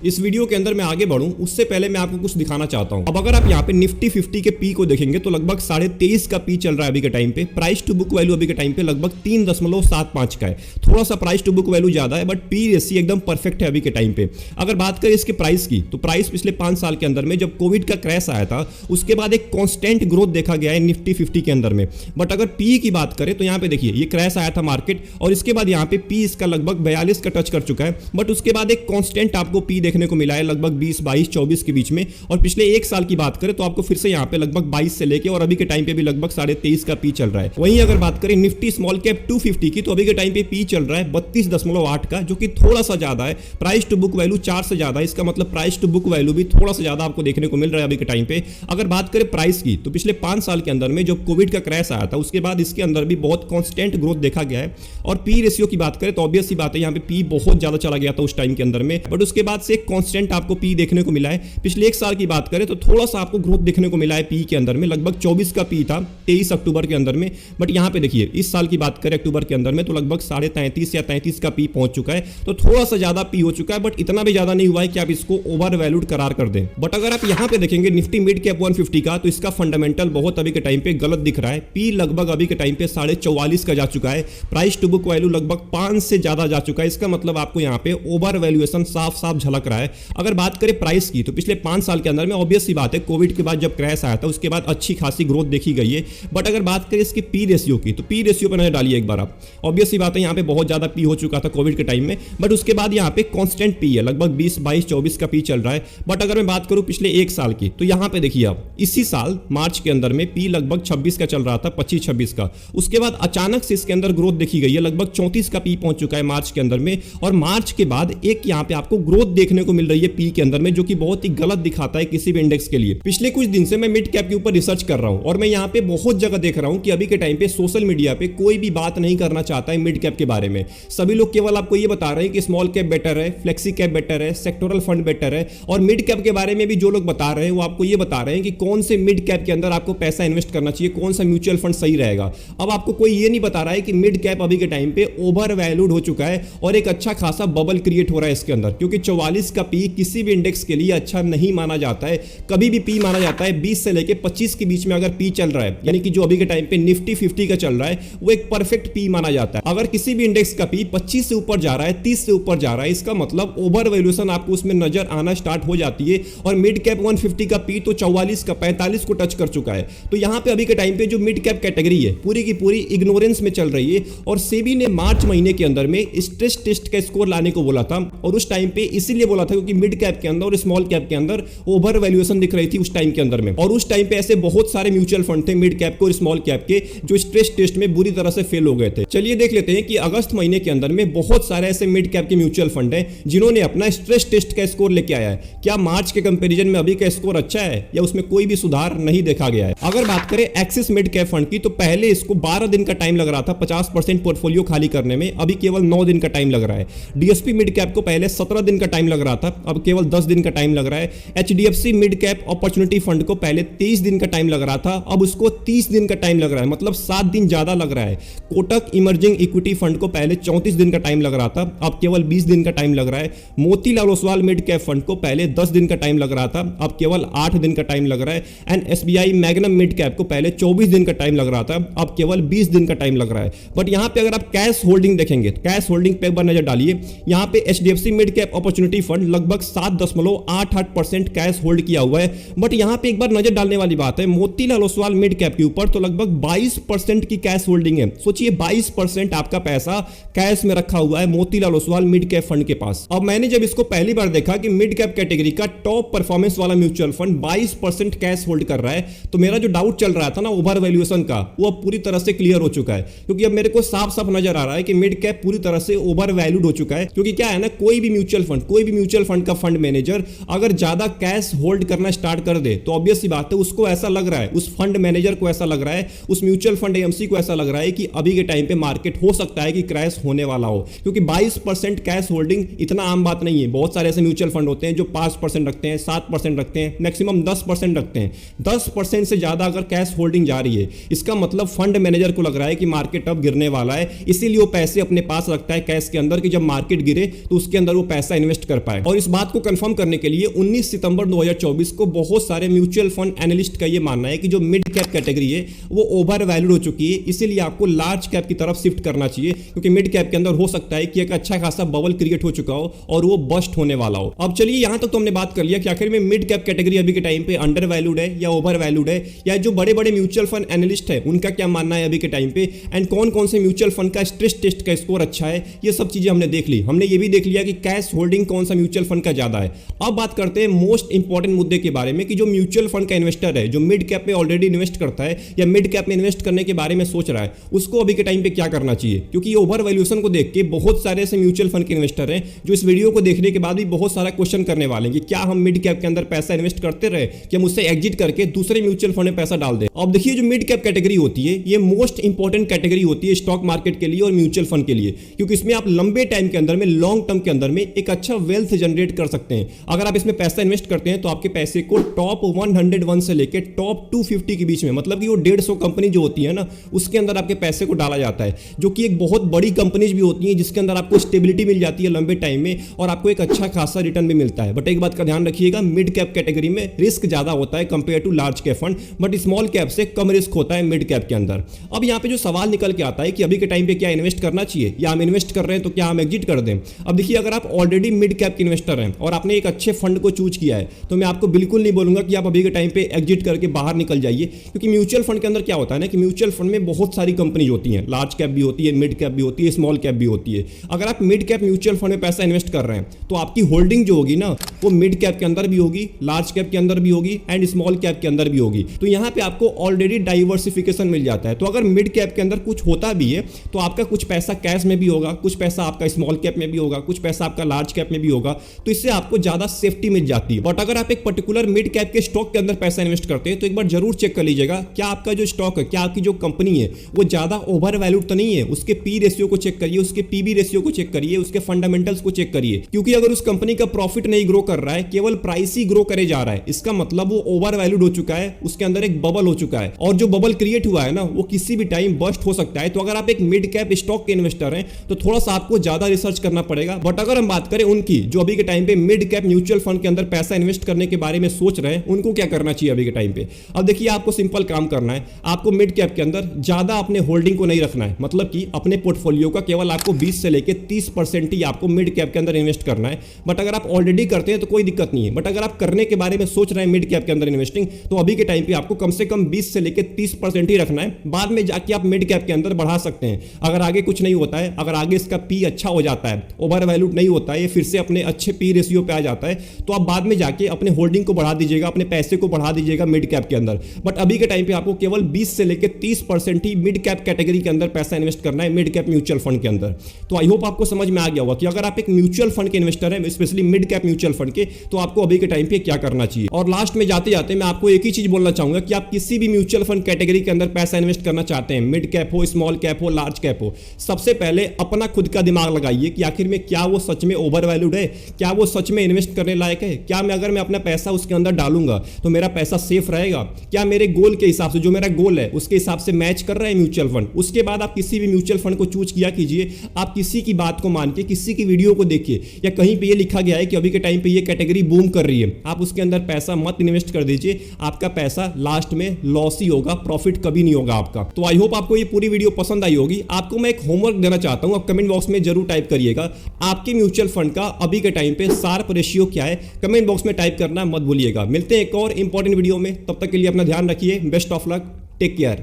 इस वीडियो के अंदर मैं आगे बढ़ूं उससे पहले मैं आपको कुछ दिखाना चाहता हूं। अब अगर आप यहाँ पे निफ्टी 50 के पी को देखेंगे तो लगभग 23.5 का पी चल रहा है अभी के टाइम पे। प्राइस टू बुक वैल्यू अभी के टाइम पे लगभग 3.75 का है। थोड़ा सा प्राइस टू बुक वैल्यू ज्यादा है, बट पी रेशियो एकदम परफेक्ट है अभी के टाइम पे। अगर बात करें इसके प्राइस की तो प्राइस पिछले 5 साल के अंदर में जब कोविड का क्रैश आया था उसके बाद एक कांस्टेंट ग्रोथ देखा गया है निफ्टी 50 के अंदर में। बट अगर पी की बात करें तो यहाँ पे देखिए ये क्रैश आया था मार्केट और इसके बाद यहाँ पे पी इसका लगभग 42 का टच कर चुका है। बट उसके बाद एक कांस्टेंट आपको पी देखने को मिला है लगभग 20, 22, 24 के बीच में। और पिछले 1 साल की बात करें तो आपको फिर से यहाँ पे लगभग 22 से लेके और अभी के टाइम पे भी लगभग 23.5 का पी चल रहा है। वहीं अगर बात करें निफ्टी स्मॉल कैप 250 की तो अभी के टाइम पे पी चल रहा है 32.8 का, जो कि थोड़ा सा ज्यादा है। प्राइस टू बुक वैल्यू 4 से ज्यादा है, इसका मतलब प्राइस टू बुक वैल्यू भी थोड़ा सा ज्यादा आपको देखने को मिल रहा है अभी के टाइम पे। अगर बात करें प्राइस की तो पिछले 5 साल के अंदर में जब कोविड का क्रैश आया था उसके बाद इसके अंदर भी बहुत कांस्टेंट ग्रोथ देखा गया है। और पी रेशियो की बात करें तो ऑब्वियस सी बात है यहाँ पे पी बहुत ज्यादा चला गया था उस टाइम के अंदर में, बट उसके बाद से एक कांस्टेंट आपको पी देखने को मिला है। पिछले 1 साल की बात करें तो थोड़ा सा आपको ग्रोथ देखने को मिला है पी के अंदर में। लगभग 24 का पी था 23 अक्टूबर के अंदर में, बट यहाँ पे देखिए इस साल की बात करें अक्टूबर के अंदर में तो लगभग 33.5 या 33 का पी पहुंच चुका है। तो थोड़ा सा ज्यादा पी हो चुका है, बट इतना भी ज्यादा नहीं हुआ है कि आप इसको ओवर वैल्यूड करार कर दें। बट अगर आप यहाँ पे देखेंगे निफ्टी मिड कैप 150 का तो इसका फंडामेंटल बहुत अभी के टाइम पे गलत दिख रहा है। पी लगभग अभी के टाइम पे 44.5 का जा चुका है। प्राइस टू बुक वैल्यू लगभग 5 से ज्यादा जा चुका है। इसका मतलब आपको यहाँ पे ओवर वैल्यूएशन साफ साफ झलक रहा है। अगर बात करें प्राइस की तो पिछले 5 साल के अंदर में ऑब्वियस सी बात है कोविड के बाद जब क्रैश आया था उसके बाद अच्छी खासी ग्रोथ देखी गई है। बट अगर बात करें इसकी पी रेशियो की तो पी रेशियो पर नजर डालिए एक बार आप। ऑब्वियस सी बात है यहाँ पे बहुत ज्यादा पी हो चुका था कोविड के टाइम में, बट उसके बाद यहाँ पे कांस्टेंट पी है लगभग 20, 22, 24 का पी चल रहा है। बट अगर मैं बात करूं पिछले 1 साल की तो यहाँ पे देखिए आप इसी साल मार्च के अंदर में पी लगभग 26 का चल रहा था, 25-26 का। उसके बाद अचानक से इसके अंदर ग्रोथ देखी गई है, लगभग 34 का पी पहुंच चुका है मार्च के अंदर में। और मार्च के बाद एक यहाँ पे आपको ग्रोथ देखने को मिल रही है पी के अंदर में, जो कि बहुत ही गलत दिखाता है किसी भी इंडेक्स के लिए। पिछले कुछ दिन से मैं मिड कैप के ऊपर रिसर्च कर रहा हूं और मैं यहाँ पे बहुत जगह देख रहा हूं कि अभी के टाइम पे सोशल मीडिया पे कोई भी बात नहीं करना चाहता है मिड कैप के बारे में। सभी लोग केवल आपको ये बता रहे हैं कि स्मॉल कैप बेटर है, फ्लेक्सी कैप बेटर है, सेक्टोरल फंड बेटर है। और मिड कैप के बारे में भी जो लोग बता रहे हैं वो आपको ये बता रहे हैं कि कौन से मिड कैप के अंदर आपको पैसा इन्वेस्ट करना चाहिए, कौन सा म्यूचुअल फंड सही रहेगा। अब आपको कोई ये नहीं बता रहा है कि मिड कैप अभी के टाइम पे ओवर वैल्यूड हो चुका है और एक अच्छा खासा बबल क्रिएट हो रहा है इसके अंदर, क्योंकि 44 का पी किसी भी इंडेक्स के लिए अच्छा नहीं माना जाता है। कभी भी पी माना जाता है 20 से लेके 25 के बीच में अगर पी चल रहा है, यानी कि जो अभी के टाइम पे निफ्टी 50 का चल रहा है वो एक परफेक्ट पी माना जाता है। अगर किसी भी इंडेक्स का पी 25 से ऊपर जा रहा है, 30 से ऊपर जा रहा है, इसका मतलब ओवर वैल्यूएशन आपको उसमें नजर आना स्टार्ट हो जाती है। और मिड कैप 150 का पी तो 44 का 45 को टच कर चुका है। तो यहां पे अभी के टाइम पे जो मिड कैप कैटेगरी है पूरी की पूरी इग्नोरेंस में चल रही है। और सेबी ने मार्च महीने के अंदर में स्ट्रेस टेस्ट का स्कोर लाने को बोला था, और उस टाइम पे इसीलिए बोला था क्योंकि मिड कैप के अंदर और स्मॉल कैप के अंदर ओवर वैल्यूएशन दिख रही थी उस टाइम के अंदर में। और उस टाइम पे ऐसे बहुत सारे म्यूचुअल फंड थे मिड कैप को और स्मॉल कैप के जो स्ट्रेस टेस्ट में बुरी तरह से फेल हो गए थे। चलिए देख लेते हैं कि अगस्त महीने के अंदर में बहुत सारे ऐसे मिड कैप के म्यूचुअल फंड हैं जिन्होंने अपना स्ट्रेस टेस्ट का स्कोर लेके आया है। क्या मार्च के कंपैरिजन में अभी का स्कोर अच्छा है या उसमें कोई भी सुधार नहीं देखा गया है? अगर बात करें एक्सिस मिड कैप फंड की तो पहले इसको 12 दिन का टाइम लग रहा था 50% पोर्टफोलियो खाली करने में, अभी केवल 9 दिन का टाइम लग रहा है। डीएसपी मिड कैप को पहले 17 दिन का टाइम लग रहा था, अब केवल 10 दिन का टाइम लग रहा है। HDFC mid cap opportunity fund को पहले 23 दिन का टाइम लग रहा था, अब उसको 30 दिन का टाइम लग रहा है, मतलब 7 दिन ज्यादा लग रहा है। कोटक इमर्जिंग इक्विटी फंड को पहले 34 दिन का टाइम लग रहा था, अब केवल 20 दिन का टाइम लग रहा है। Motilal Oswal mid cap fund को पहले 10 दिन का टाइम लग रहा था, अब केवल 8 दिन का टाइम लग रहा है। And SBI magnum mid cap को पहले 24 दिन का टाइम लग रहा था, अब केवल 20 दिन का टाइम लग रहा है। बट यहां पे अगर आप कैश होल्डिंग देखेंगे, कैश होल्डिंग पे एक बार नजर डालिए। यहां पे HDFC mid cap opportunity fund लगभग 7.88% कैश होल्ड किया हुआ है। बट यहां पे एक बार नजर डालने वाली बात है, मोतीलाल ओसवाल मिड कैप के ऊपर तो लगभग 22% की कैश होल्डिंग है। सोचिए 22% आपका पैसा कैश में रखा हुआ है Motilal Oswal mid cap fund के पास। अब मैंने जब इसको पहली बार देखा कि मिड कैप कैटेगरी का टॉप परफॉर्मेंस वाला म्यूचुअल फंड 22% कैश होल्ड कर रहा है, तो मेरा जो डाउट चल रहा था ना ओवर वैल्यूएशन का, वो अब पूरी तरह से क्लियर हो चुका है। क्योंकि अब मेरे को साफ साफ नजर आ रहा है कि मिड कैप पूरी तरह से ओवर वैल्यूड हो चुका है। क्योंकि क्या है ना, कोई भी म्यूचुअल फंड का फंड मैनेजर अगर ज्यादा कैश होल्ड करना स्टार्ट कर दे तो ऑब्वियस सी बात है उसको ऐसा लग रहा है, उस फंड मैनेजर को ऐसा लग रहा है, उस म्यूचुअल फंड एएमसी को ऐसा लग रहा है कि अभी के टाइम पे मार्केट हो सकता है कि क्रैश होने वाला हो। क्योंकि 22% कैश होल्डिंग इतना आम बात नहीं है। बहुत सारे ऐसे म्यूचुअल फंड होते हैं जो 5% रखते हैं, 7% रखते हैं, मैक्सिमम 10% रखते हैं। 10% से ज्यादा अगर कैश होल्डिंग जा रही है, इसका मतलब फंड मैनेजर को लग रहा है कि मार्केट अब गिरने वाला है, इसीलिए वो पैसे अपने पास रखता है कैश के अंदर कि जब मार्केट गिरे तो उसके अंदर वो पैसा इन्वेस्ट कर है। और इस बात को कंफर्म करने के लिए 19 सितंबर 2024 को बहुत सारे म्यूचुअल फंड एनालिस्ट का ये मानना है कि जो मिड कैप कैटेगरी है वो ओवर वैल्यूड हो चुकी है, इसीलिए आपको लार्ज कैप की तरफ शिफ्ट करना चाहिए, क्योंकि मिड कैप के अंदर हो सकता है कि एक अच्छा खासा बबल क्रिएट हो चुका हो और वो बस्ट होने वाला हो। अब चलिए यहां तक तो हमने बात कर लिया कि आखिर में मिड कैप कैटेगरी अभी के टाइम पे अंडर वैल्यूड है या ओवर वैल्यूड है, या जो बड़े बड़े म्यूचुअल फंड एनालिस्ट है उनका क्या मानना है अभी के टाइम पे, एंड कौन कौन से म्यूचुअल फंड का स्ट्रेस टेस्ट का स्कोर अच्छा है। ये सब चीजें हमने देख ली। हमने ये भी देख लिया कि कैश होल्डिंग कौन सा म्यूचुअल फंड का ज्यादा है। अब बात करते हैं मोस्ट इंपॉर्टेंट मुद्दे के बारे में कि जो म्यूचुअल फंड का इन्वेस्टर है, जो मिड कैप में ऑलरेडी इन्वेस्ट करता है या मिड कैप में इन्वेस्ट करने के बारे में सोच रहा है, उसको अभी के टाइम पे क्या करना चाहिए। क्योंकि ओवर वैल्यूएशन को देख के बहुत सारे ऐसे म्यूचुअल फंड के इन्वेस्टर हैं जो इस वीडियो को देखने के बाद भी बहुत सारा क्वेश्चन करने वाले हैं कि क्या हम मिड कैप के अंदर पैसा इन्वेस्ट करते रहे कि हम उससे एग्जिट करके दूसरे म्यूचुअल फंड में पैसा डाल दें। अब देखिए जो मिड कैप कैटेगरी होती है ये मोस्ट इंपॉर्टेंट कैटेगरी होती है स्टॉक मार्केट के लिए और म्यूचुअल फंड के लिए, क्योंकि इसमें आप लंबे टाइम के अंदर में, लॉन्ग टर्म के अंदर में एक अच्छा वेल्थ जनरेट कर सकते हैं। अगर आप इसमें पैसा इन्वेस्ट करते हैं तो आपके पैसे को टॉप 101 से लेकर टॉप 250 के बीच में, मतलब कि वो 150 कंपनी जो होती है ना उसके अंदर आपके पैसे को डाला जाता है, जो कि एक बहुत बड़ी कंपनीज भी होती है जिसके अंदर आपको स्टेबिलिटी मिल जाती है लंबे टाइम में और आपको एक अच्छा खासा रिटर्न भी मिलता है। बट एक बात का ध्यान रखिएगा, मिड कैप कैटेगरी में रिस्क ज्यादा होता है compare to large cap fund, but small cap से कम रिस्क होता है मिड कैप के अंदर। अब यहाँ पे जो सवाल निकल के आता है कि अभी के टाइम पे क्या इन्वेस्ट करना चाहिए या हम इन्वेस्ट कर रहे हैं तो क्या हम एग्जिट कर दें। अब देखिए अगर आप ऑलरेडी मिड कैप के इन्वेस्टर हैं और आपने एक अच्छे फंड को चूज किया है तो मैं आपको बिल्कुल नहीं बोलूंगा कि आप अभी के टाइम पे एग्जिट करके बाहर निकल जाइए, क्योंकि म्यूचुअल फंड के अंदर क्या होता है ना कि म्यूचुअल फंड में बहुत सारी कंपनी होती हैं, लार्ज कैप भी होती है, मिड कैप भी होती है, स्मॉल कैप भी होती है। अगर आप मिड कैप म्यूचुअल फंड में पैसा इन्वेस्ट कर रहे हैं तो आपकी होल्डिंग जो होगी ना वो मिड कैप के अंदर भी होगी, लार्ज कैप के अंदर भी होगी एंड स्मॉल कैप के अंदर भी होगी। तो यहाँ पे आपको ऑलरेडी डाइवर्सिफिकेशन मिल जाता है। तो अगर मिड कैप के अंदर कुछ होता भी है तो आपका कुछ पैसा कैश में भी होगा, कुछ पैसा आपका स्मॉल कैप में भी होगा, कुछ पैसा आपका लार्ज कैप में भी होगा, तो इससे आपको ज्यादा सेफ्टी मिल जाती है। बट अगर आप एक पर्टिकुलर मिड कैप के स्टॉक के अंदर पैसा इन्वेस्ट करते हैं तो एक बार जरूर चेक कर लीजिएगा क्या आपका जो स्टॉक है, क्या आपकी जो कंपनी है वो ज्यादा ओवर वैल्यूड तो नहीं है। उसके पी रेशियो को चेक करिए, उसके पीबी रेशियो को चेक करिए, उसके फंडामेंटल्स को चेक करिए, क्योंकि अगर उस कंपनी का प्रॉफिट नहीं ग्रो कर रहा है, केवल प्राइस ही ग्रो करे जा रहा है, इसका मतलब वो ओवर वैल्यूड हो चुका है, उसके अंदर एक बबल हो चुका है और जो बबल क्रिएट हुआ है ना वो किसी भी टाइम बस्ट हो सकता है। तो अगर आप एक मिड कैप स्टॉक के इन्वेस्टर हैं तो थोड़ा सा आपको ज्यादा रिसर्च करना पड़ेगा। बट अगर हम बात करें उनकी जो अभी के टाइम पे मिड कैप म्यूचुअल फंड के अंदर पैसा इन्वेस्ट करने के बारे में सोच रहे हैं, उनको क्या करना चाहिए अभी के टाइम पे। अब देखिए आपको सिंपल काम करना है, आपको मिड कैप के अंदर ज्यादा अपने होल्डिंग को नहीं रखना है, मतलब कि अपने पोर्टफोलियो का केवल आपको 20 से लेकर 30% ही आपको मिड कैप के अंदर इन्वेस्ट करना है। बट अगर आप ऑलरेडी करते हैं तो कोई दिक्कत नहीं है, बट अगर आप करने के बारे में सोच रहे हैं मिड कैप के अंदर इन्वेस्टिंग, तो अभी के टाइम पे आपको कम से कम 20 से लेकर 30% ही रखना है। बाद में जाके आप मिड कैप के अंदर बढ़ा सकते हैं अगर आगे कुछ नहीं होता है, अगर आगे इसका पी अच्छा हो जाता है, ओवर वैल्यूड नहीं होता है, ये फिर से अपने अच्छे पी रेशियो पे आ जाता है, तो आप बाद में जाके अपने होल्डिंग को बढ़ा दीजिएगा, अपने पैसे को बढ़ा दीजिएगा मिड कैप के अंदर। बट अभी के टाइम पे आपको केवल 20 से लेकर 30% ही मिड कैप कैटेगरी के अंदर पैसा इन्वेस्ट करना है, मिड कैप म्यूचुअल फंड के अंदर। तो आई होप आपको समझ में आ गया होगा कि अगर आप एक म्यूचुअल फंड के इन्वेस्टर हैं, specially mid cap mutual fund के, तो आपको अभी के टाइम पे क्या करना चाहिए। और लास्ट में जाते जाते मैं आपको एक ही चीज बोलना चाहूंगा कि आप किसी भी म्यूचुअल फंड कैटेगरी के अंदर पैसा इन्वेस्ट करना चाहते हैं, मिड कैप हो, स्मॉल कैप हो, लार्ज कैप हो, सबसे पहले अपना खुद का दिमाग लगाइए कि आखिर में क्या वो सच में ओवर वैल्यूड है, क्या वो सच में इन्वेस्ट करने लायक है, क्या मैं अगर मैं अपना पैसा उसके अंदर डालूंगा तो मेरा पैसा सेफ रहेगा, क्या मेरे गोल के हिसाब से, जो मेरा गोल है उसके हिसाब से मैच कर रहा है म्यूचुअल फंड। उसके बाद आप किसी भी म्यूचुअल फंड को चूज किया कीजिए। आप किसी की बात को मान के, किसी की वीडियो को देखिए या कहीं पे ये लिखा गया है कि अभी के टाइम पे ये कैटेगरी बूम कर रही है, आप उसके अंदर पैसा मत इन्वेस्ट कर दीजिए, आपका पैसा लास्ट में लॉस ही होगा, प्रॉफिट कभी नहीं होगा आपका। तो आई होप आपको ये पूरी वीडियो पसंद आई होगी। आपको मैं एक होमवर्क देना चाहता हूं, आप कमेंट बॉक्स में जरूर टाइप करिएगा आपके म्यूचुअल फंड का अभी के टाइम पे शार्प रेशियो क्या है, कमेंट बॉक्स में टाइप करना मत भूलिएगा। मिलते हैं एक और इंपॉर्टेंट वीडियो में, तब तक के लिए अपना ध्यान रखिए, best of luck, take care.